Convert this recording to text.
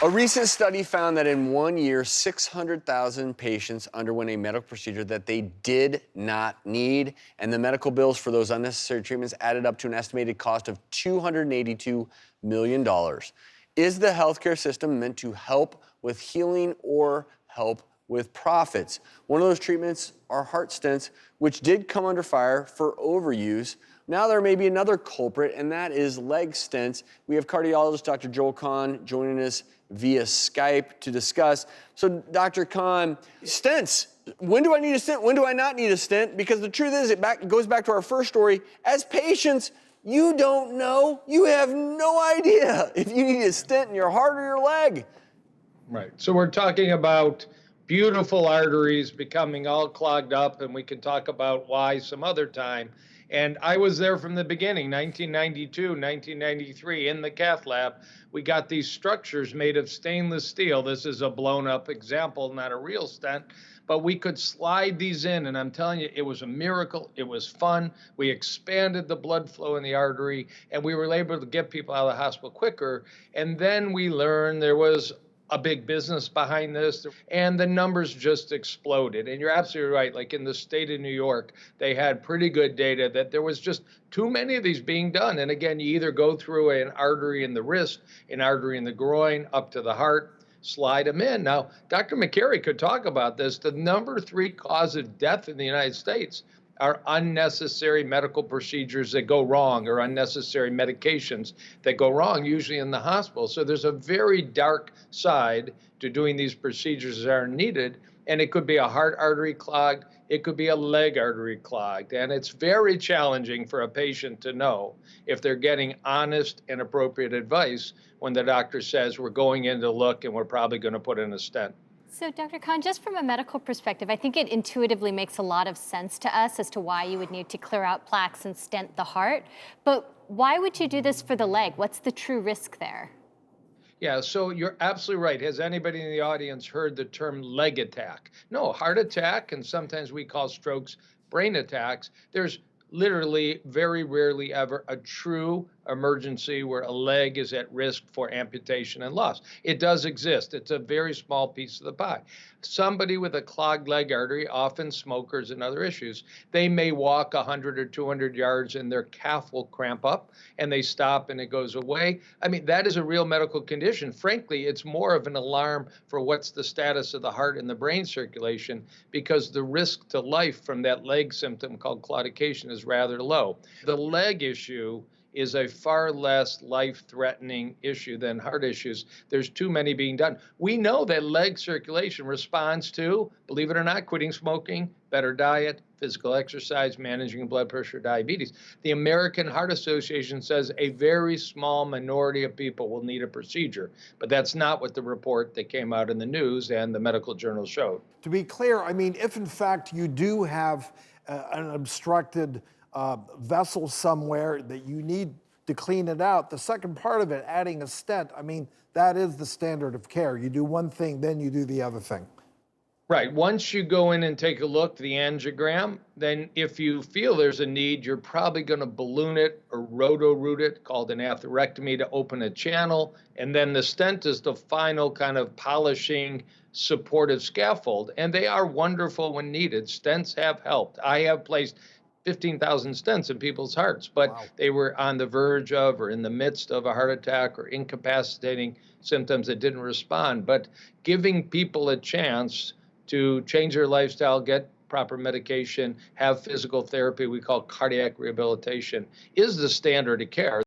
A recent study found that in 1 year, 600,000 patients underwent a medical procedure that they did not need, and the medical bills for those unnecessary treatments added up to an estimated cost of $282 million. Is the healthcare system meant to help with healing or help with profits? One of those treatments are heart stents, which did come under fire for overuse. Now there may be another culprit, and that is leg stents. We have cardiologist Dr. Joel Kahn joining us via Skype to discuss. So, Dr. Kahn, stents. When do I need a stent? When do I not need a stent? Because the truth is, it goes back to our first story. As patients, you don't know. You have no idea if you need a stent in your heart or your leg. Right. So we're talking about beautiful arteries becoming all clogged up, and we can talk about why some other time. And I was there from the beginning, 1992, 1993, in the cath lab. We got these structures made of stainless steel. This is a blown up example, not a real stent, but we could slide these in. And I'm telling you, it was a miracle. It was fun. We expanded the blood flow in the artery, and we were able to get people out of the hospital quicker. And then we learned there was a big business behind this, and the numbers just exploded. And you're absolutely right. Like in the state of New York, they had pretty good data that there was just too many of these being done. And again, you either go through an artery in the wrist, an artery in the groin, up to the heart, slide them in. Now, Dr. McCary could talk about this. The number 3 cause of death in the United States are unnecessary medical procedures that go wrong, or unnecessary medications that go wrong, usually in the hospital. So there's a very dark side to doing these procedures that are needed, and it could be a heart artery clogged, it could be a leg artery clogged, and it's very challenging for a patient to know if they're getting honest and appropriate advice when the doctor says we're going in to look and we're probably going to put in a stent. So, Dr. Khan, just from a medical perspective, I think it intuitively makes a lot of sense to us as to why you would need to clear out plaques and stent the heart. But why would you do this for the leg? What's the true risk there? Yeah, so you're absolutely right. Has anybody in the audience heard the term leg attack? No, heart attack, and sometimes we call strokes brain attacks. There's literally very rarely ever a true emergency where a leg is at risk for amputation and loss. It does exist. It's a very small piece of the pie. Somebody with a clogged leg artery, often smokers and other issues, they may walk 100 or 200 yards and their calf will cramp up and they stop and it goes away. I mean, that is a real medical condition. Frankly, it's more of an alarm for what's the status of the heart and the brain circulation, because the risk to life from that leg symptom called claudication is rather low. The leg issue is a far less life-threatening issue than heart issues. There's too many being done. We know that leg circulation responds to, believe it or not, quitting smoking, better diet, physical exercise, managing blood pressure, diabetes. The American Heart Association says a very small minority of people will need a procedure, but that's not what the report that came out in the news and the medical journal showed. To be clear, I mean, if in fact you do have an obstructed vessel somewhere that you need to clean it out, the second part of it, adding a stent, I mean, that is the standard of care. You do one thing, then you do the other thing. Right. Once you go in and take a look, the angiogram, then if you feel there's a need, you're probably going to balloon it or roto-root it, called an atherectomy, to open a channel. And then the stent is the final kind of polishing supportive scaffold. And they are wonderful when needed. Stents have helped. I have placed 15,000 stents in people's hearts, but wow, they were on the verge of or in the midst of a heart attack or incapacitating symptoms that didn't respond. But giving people a chance to change their lifestyle, get proper medication, have physical therapy we call cardiac rehabilitation, is the standard of care.